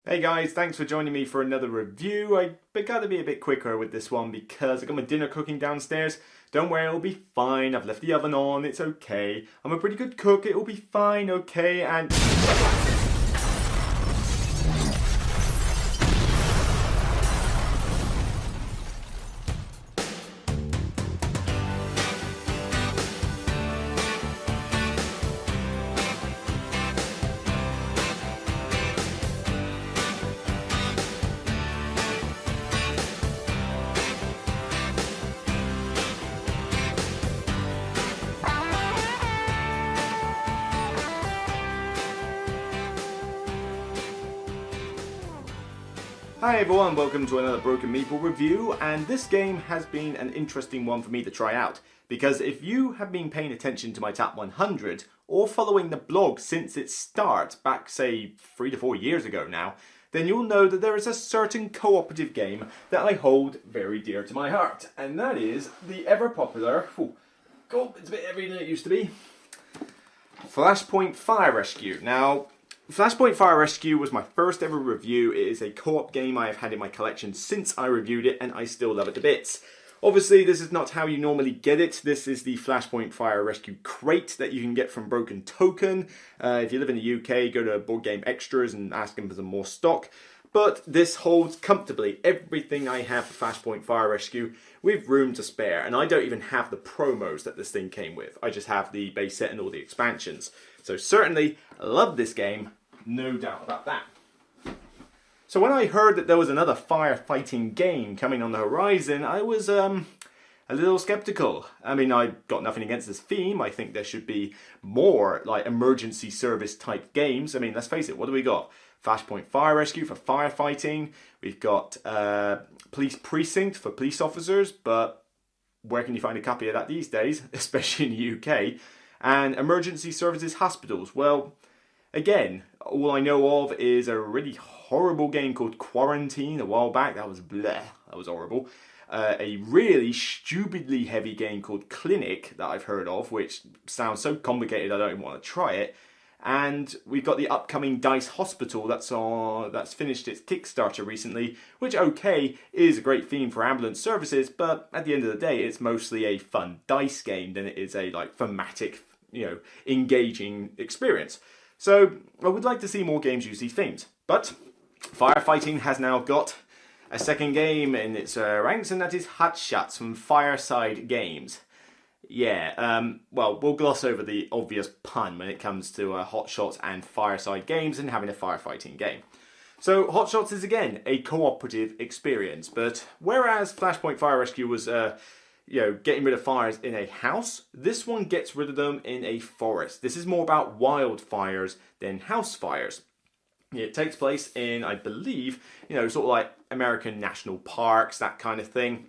Hey guys, thanks for joining me for another review. I gotta be a bit quicker with this one because I got my dinner cooking downstairs. Don't worry, it'll be fine. I've left the oven on, it's okay. I'm a pretty good cook, it'll be fine, okay, and... Hi everyone, welcome to another Broken Meeple review, and this game has been an interesting one for me to try out, because if you have been paying attention to my top 100, or following the blog since its start, back say 3 to 4 years ago now, then you'll know that there is a certain cooperative game that I hold very dear to my heart, and that is the ever popular, God, it's a bit heavier than it used to be, Flashpoint Fire Rescue. Now, Flashpoint Fire Rescue was my first ever review. It is a co-op game I have had in my collection since I reviewed it, and I still love it to bits. Obviously, this is not how you normally get it. This is the Flashpoint Fire Rescue crate that you can get from Broken Token. If you live in the UK, go to Board Game Extras and ask them for some more stock. But this holds comfortably everything I have for Flashpoint Fire Rescue with room to spare. And I don't even have the promos that this thing came with. I just have the base set and all the expansions. So certainly, love this game. No doubt about that. So when I heard that there was another firefighting game coming on the horizon, I was a little skeptical. I mean, I got nothing against this theme. I think there should be more like emergency service type games. I mean, let's face it, what do we got? Flashpoint Fire Rescue for firefighting. We've got Police Precinct for police officers, but where can you find a copy of that these days, especially in the UK? And Emergency Services Hospitals. Well, again, all I know of is a really horrible game called Quarantine a while back. That was bleh. That was horrible. A really stupidly heavy game called Clinic that I've heard of, which sounds so complicated I don't even want to try it. And we've got the upcoming Dice Hospital that's finished its Kickstarter recently, which, okay, is a great theme for ambulance services, but at the end of the day, it's mostly a fun dice game than it is a thematic, engaging experience. So I would like to see more games use these themes. But firefighting has now got a second game in its ranks, and that is Hotshots from Fireside Games. Yeah, well, we'll gloss over the obvious pun when it comes to Hotshots and Fireside Games and having a firefighting game. So Hotshots is again a cooperative experience, but whereas Flashpoint Fire Rescue was getting rid of fires in a house, this one gets rid of them in a forest. This is more about wildfires than house fires. It takes place in, I believe, sort of like American national parks, that kind of thing.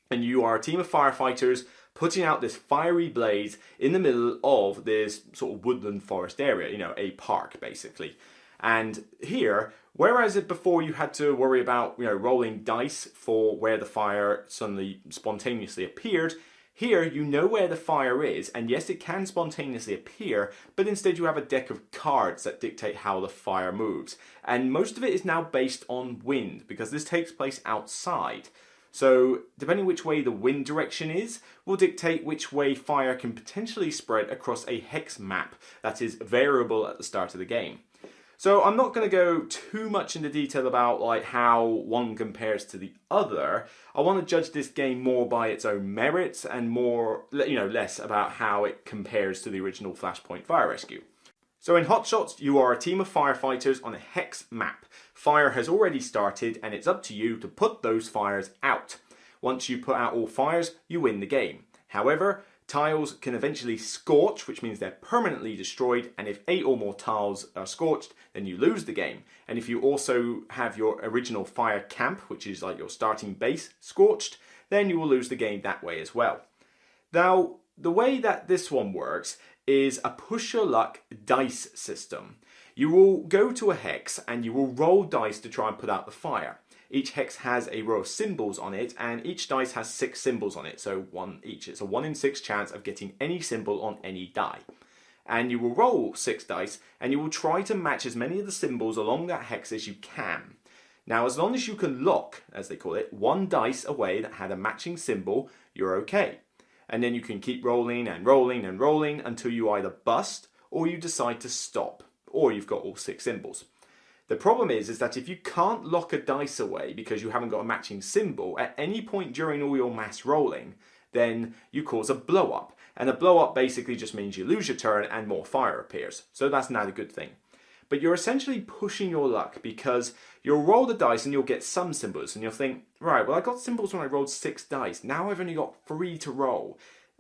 And you are a team of firefighters putting out this fiery blaze in the middle of this sort of woodland forest area, a park basically. And here, whereas before you had to worry about rolling dice for where the fire suddenly spontaneously appeared, here you know where the fire is, and yes, it can spontaneously appear, but instead you have a deck of cards that dictate how the fire moves. And most of it is now based on wind, because this takes place outside. So, depending which way the wind direction is, will dictate which way fire can potentially spread across a hex map that is variable at the start of the game. So I'm not going to go too much into detail about how one compares to the other. I want to judge this game more by its own merits and more, less about how it compares to the original Flashpoint Fire Rescue. So in Hotshots, you are a team of firefighters on a hex map. Fire has already started, and it's up to you to put those fires out. Once you put out all fires, you win the game. However, tiles can eventually scorch, which means they're permanently destroyed, and if 8 or more tiles are scorched, then you lose the game. And if you also have your original fire camp, which is like your starting base, scorched, then you will lose the game that way as well. Now, the way that this one works is a push your luck dice system. You will go to a hex and you will roll dice to try and put out the fire. Each hex has a row of symbols on it, and each dice has 6 symbols on it, so 1 each. It's a 1 in 6 chance of getting any symbol on any die. and you will roll 6 dice, and you will try to match as many of the symbols along that hex as you can. Now, as long as you can lock, as they call it, 1 dice away that had a matching symbol, you're okay. And then you can keep rolling and rolling and rolling until you either bust or you decide to stop, or you've got all 6 symbols. The problem is that if you can't lock a dice away because you haven't got a matching symbol at any point during all your mass rolling, then you cause a blow up. And a blow up basically just means you lose your turn and more fire appears. So that's not a good thing. But you're essentially pushing your luck because you'll roll the dice and you'll get some symbols and you'll think, right, well I got symbols when I rolled 6 dice. Now I've only got 3 to roll.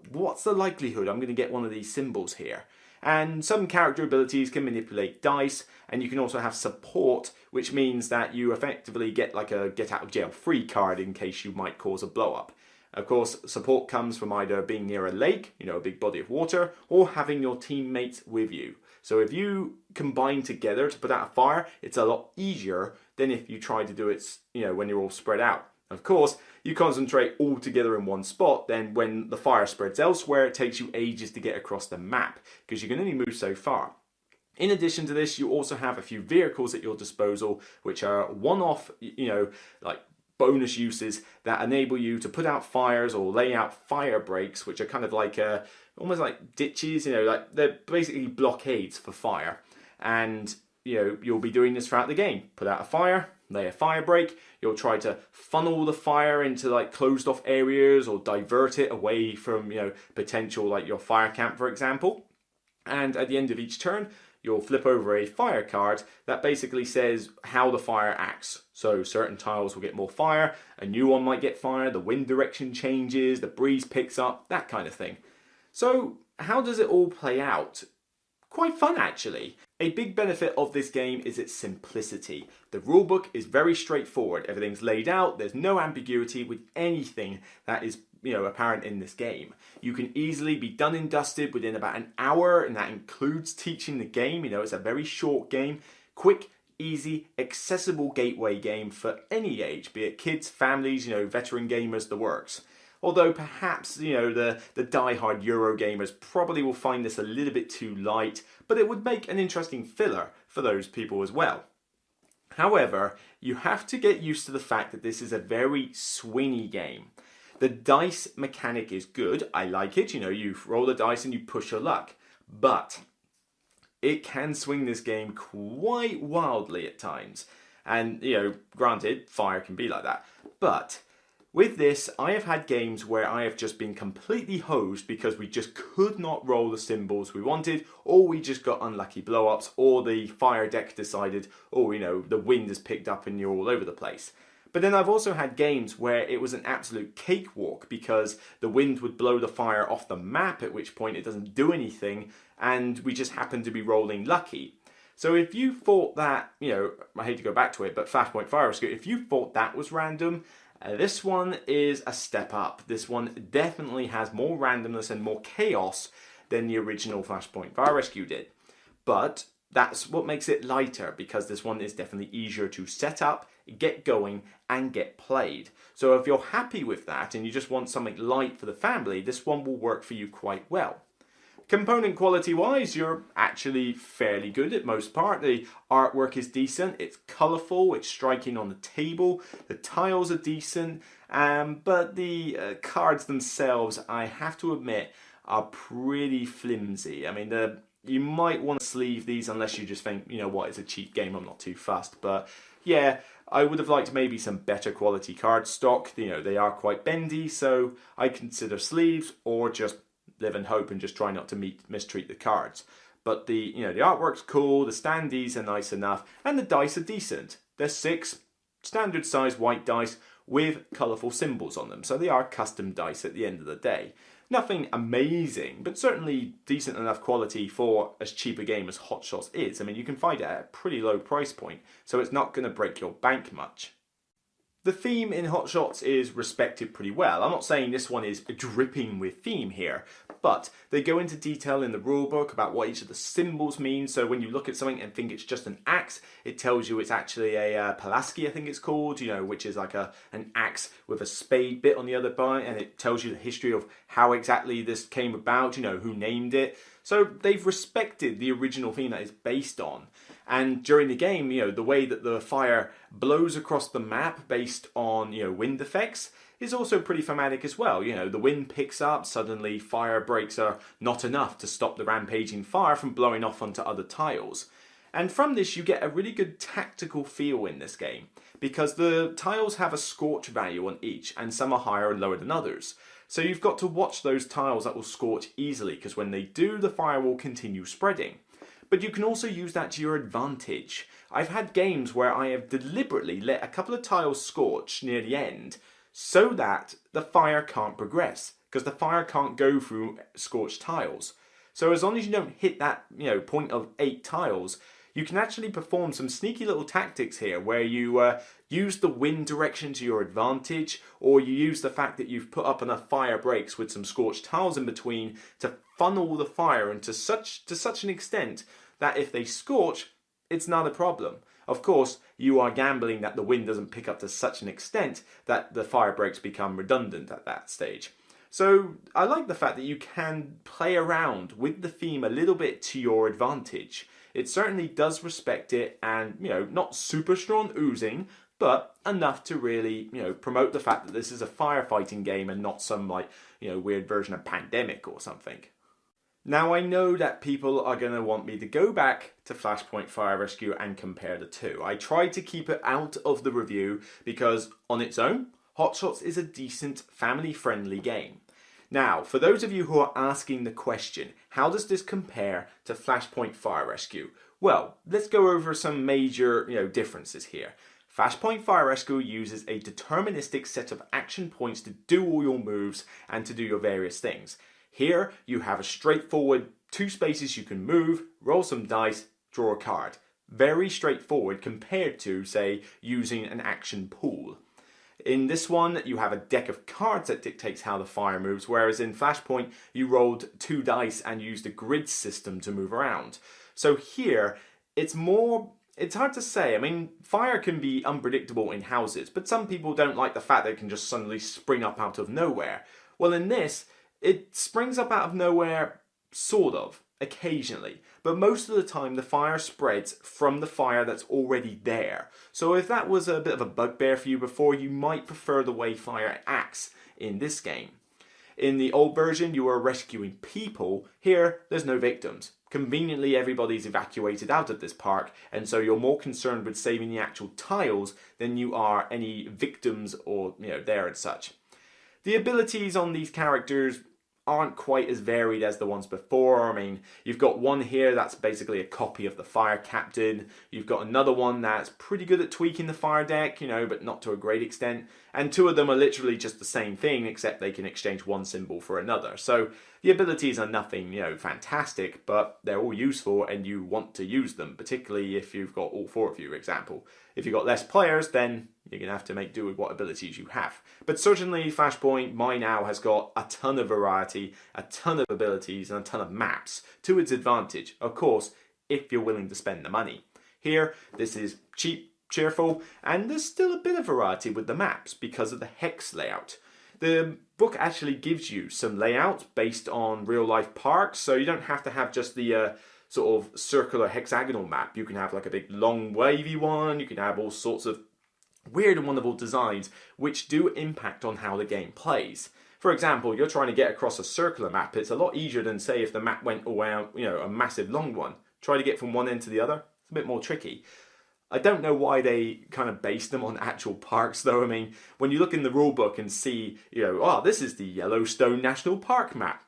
What's the likelihood I'm going to get one of these symbols here? And some character abilities can manipulate dice, and you can also have support, which means that you effectively get like a get out of jail free card in case you might cause a blow up. Of course, support comes from either being near a lake, a big body of water, or having your teammates with you. So if you combine together to put out a fire, it's a lot easier than if you try to do it, when you're all spread out. Of course, you concentrate all together in one spot, then when the fire spreads elsewhere, it takes you ages to get across the map, because you can only move so far. In addition to this, you also have a few vehicles at your disposal, which are one-off, like bonus uses that enable you to put out fires or lay out fire breaks, which are kind of like almost like ditches, like they're basically blockades for fire. And you'll be doing this throughout the game. Put out a fire, lay a fire break. You'll try to funnel the fire into like closed off areas or divert it away from potential like your fire camp, for example. And at the end of each turn, you'll flip over a fire card that basically says how the fire acts. So certain tiles will get more fire, a new one might get fire, the wind direction changes, the breeze picks up, that kind of thing. So how does it all play out? Quite fun, actually. A big benefit of this game is its simplicity. The rulebook is very straightforward. Everything's laid out. There's no ambiguity with anything that is apparent in this game. You can easily be done and dusted within about an hour, and that includes teaching the game. It's a very short game. Quick, easy, accessible gateway game for any age, be it kids, families, veteran gamers, the works. Although perhaps, the die-hard Euro gamers probably will find this a little bit too light, but it would make an interesting filler for those people as well. However, you have to get used to the fact that this is a very swingy game. The dice mechanic is good, I like it, you roll the dice and you push your luck. But it can swing this game quite wildly at times. And, granted, fire can be like that. But with this, I have had games where I have just been completely hosed because we just could not roll the symbols we wanted, or we just got unlucky blow-ups, or the fire deck decided, the wind has picked up and you're all over the place. But then I've also had games where it was an absolute cakewalk because the wind would blow the fire off the map, at which point it doesn't do anything, and we just happen to be rolling lucky. So if you thought that, I hate to go back to it, but Flashpoint Fire Rescue, if you thought that was random, this one is a step up. This one definitely has more randomness and more chaos than the original Flashpoint Fire Rescue did. But that's what makes it lighter, because this one is definitely easier to set up, get going, and get played. So if you're happy with that and you just want something light for the family, this one will work for you quite well. Component quality wise, you're actually fairly good at most part. The artwork is decent, it's colourful, it's striking on the table, the tiles are decent, but the cards themselves, I have to admit, are pretty flimsy. I mean, you might want to sleeve these unless you just think, it's a cheap game, I'm not too fussed. But yeah, I would have liked maybe some better quality card stock. They are quite bendy, so I consider sleeves or just live and hope and just try not to mistreat the cards. But the artwork's cool, the standees are nice enough, and the dice are decent. They're 6 standard size white dice with colourful symbols on them, so they are custom dice at the end of the day. Nothing amazing, but certainly decent enough quality for as cheap a game as Hotshots is. I mean, you can find it at a pretty low price point, so it's not going to break your bank much. The theme in Hotshots is respected pretty well. I'm not saying this one is dripping with theme here, but they go into detail in the rulebook about what each of the symbols mean. So when you look at something and think it's just an axe, it tells you it's actually a Pulaski, I think it's called, which is like an axe with a spade bit on the other side, and it tells you the history of how exactly this came about, who named it. So they've respected the original theme that it's based on. And during the game, the way that the fire blows across the map based on, wind effects is also pretty thematic as well. The wind picks up, suddenly fire breaks are not enough to stop the rampaging fire from blowing off onto other tiles. And from this you get a really good tactical feel in this game, because the tiles have a scorch value on each, and some are higher and lower than others. So you've got to watch those tiles that will scorch easily, because when they do, the fire will continue spreading. But you can also use that to your advantage. I've had games where I have deliberately let a couple of tiles scorch near the end so that the fire can't progress, because the fire can't go through scorched tiles. So as long as you don't hit that point of 8 tiles, you can actually perform some sneaky little tactics here where you use the wind direction to your advantage, or you use the fact that you've put up enough fire breaks with some scorched tiles in between to funnel the fire into such an extent that if they scorch, it's not a problem. Of course, you are gambling that the wind doesn't pick up to such an extent that the fire breaks become redundant at that stage. So I like the fact that you can play around with the theme a little bit to your advantage. It certainly does respect it, and not super strong oozing, but enough to really promote the fact that this is a firefighting game and not some weird version of Pandemic or something. Now I know that people are going to want me to go back to Flashpoint Fire Rescue and compare the two. I tried to keep it out of the review because on its own, Hotshots is a decent family-friendly game. Now, for those of you who are asking the question, how does this compare to Flashpoint Fire Rescue? Well, let's go over some major differences here. Flashpoint Fire Rescue uses a deterministic set of action points to do all your moves and to do your various things. Here, you have a straightforward 2 spaces you can move, roll some dice, draw a card. Very straightforward compared to, say, using an action pool. In this one, you have a deck of cards that dictates how the fire moves, whereas in Flashpoint, you rolled 2 dice and used a grid system to move around. So here, it's hard to say. I mean, fire can be unpredictable in houses, but some people don't like the fact that it can just suddenly spring up out of nowhere. Well, in this, it springs up out of nowhere, sort of, occasionally. But most of the time, the fire spreads from the fire that's already there. So if that was a bit of a bugbear for you before, you might prefer the way fire acts in this game. In the old version, you were rescuing people. Here, there's no victims. Conveniently, everybody's evacuated out of this park, and so you're more concerned with saving the actual tiles than you are any victims or, there and such. The abilities on these characters aren't quite as varied as the ones before. I mean, you've got one here that's basically a copy of the fire captain. You've got another one that's pretty good at tweaking the fire deck, but not to a great extent. And 2 of them are literally just the same thing, except they can exchange one symbol for another. So the abilities are nothing, fantastic, but they're all useful and you want to use them, particularly if you've got all 4 of you, for example. If you've got less players, then you're going to have to make do with what abilities you have. But certainly Flashpoint by now has got a ton of variety, a ton of abilities, and a ton of maps to its advantage, of course, if you're willing to spend the money. Here, this is cheap, cheerful, and there's still a bit of variety with the maps because of the hex layout. The book actually gives you some layouts based on real-life parks, so you don't have to have just the sort of circular hexagonal map. You can have like a big long wavy one, you can have all sorts of weird and wonderful designs which do impact on how the game plays. For example, you're trying to get across a circular map, it's a lot easier than say if the map went around, a massive long one. Try to get from one end to the other, it's a bit more tricky. I don't know why they kind of based them on actual parks though. I mean, when you look in the rulebook and see, this is the Yellowstone National Park map.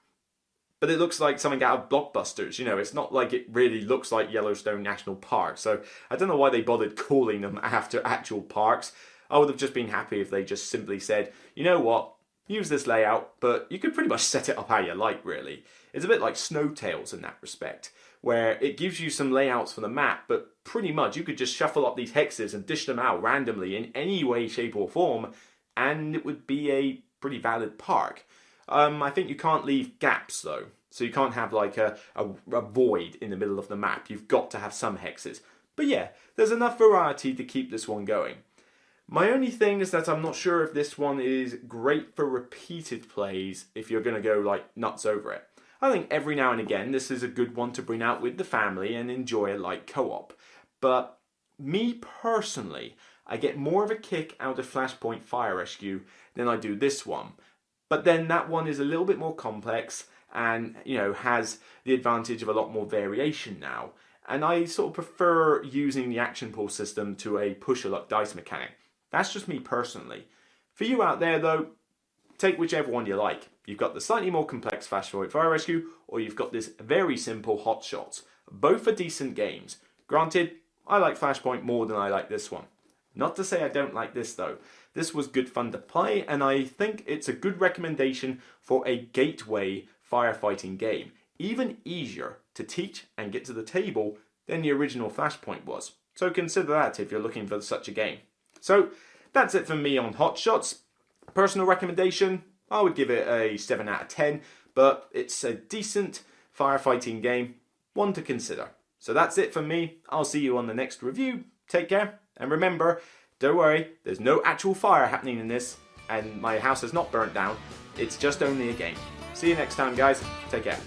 But it looks like something out of Blockbusters, it's not like it really looks like Yellowstone National Park. So I don't know why they bothered calling them after actual parks. I would have just been happy if they just simply said, you know what, use this layout, but you could pretty much set it up how you like, really. It's a bit like Snowtails in that respect, where it gives you some layouts for the map, but pretty much you could just shuffle up these hexes and dish them out randomly in any way, shape or form, and it would be a pretty valid park. I think you can't leave gaps though. So you can't have like a void in the middle of the map. You've got to have some hexes. But yeah, there's enough variety to keep this one going. My only thing is that I'm not sure if this one is great for repeated plays if you're going to go like nuts over it. I think every now and again this is a good one to bring out with the family and enjoy a light co-op. But me personally, I get more of a kick out of Flashpoint Fire Rescue than I do this one. But then that one is a little bit more complex and, you know, has the advantage of a lot more variation now. And I sort of prefer using the action pool system to a push-a-luck dice mechanic. That's just me personally. For you out there though, take whichever one you like. You've got the slightly more complex Flashpoint Fire Rescue, or you've got this very simple Hotshots. Both are decent games. Granted, I like Flashpoint more than I like this one. Not to say I don't like this though. This was good fun to play, and I think it's a good recommendation for a gateway firefighting game. Even easier to teach and get to the table than the original Flashpoint was. So consider that if you're looking for such a game. So that's it for me on Hotshots. Personal recommendation, I would give it a 7 out of 10, but it's a decent firefighting game, one to consider. So that's it for me. I'll see you on the next review. Take care, and remember, don't worry, there's no actual fire happening in this, and my house is not burnt down. It's just only a game. See you next time, guys. Take care.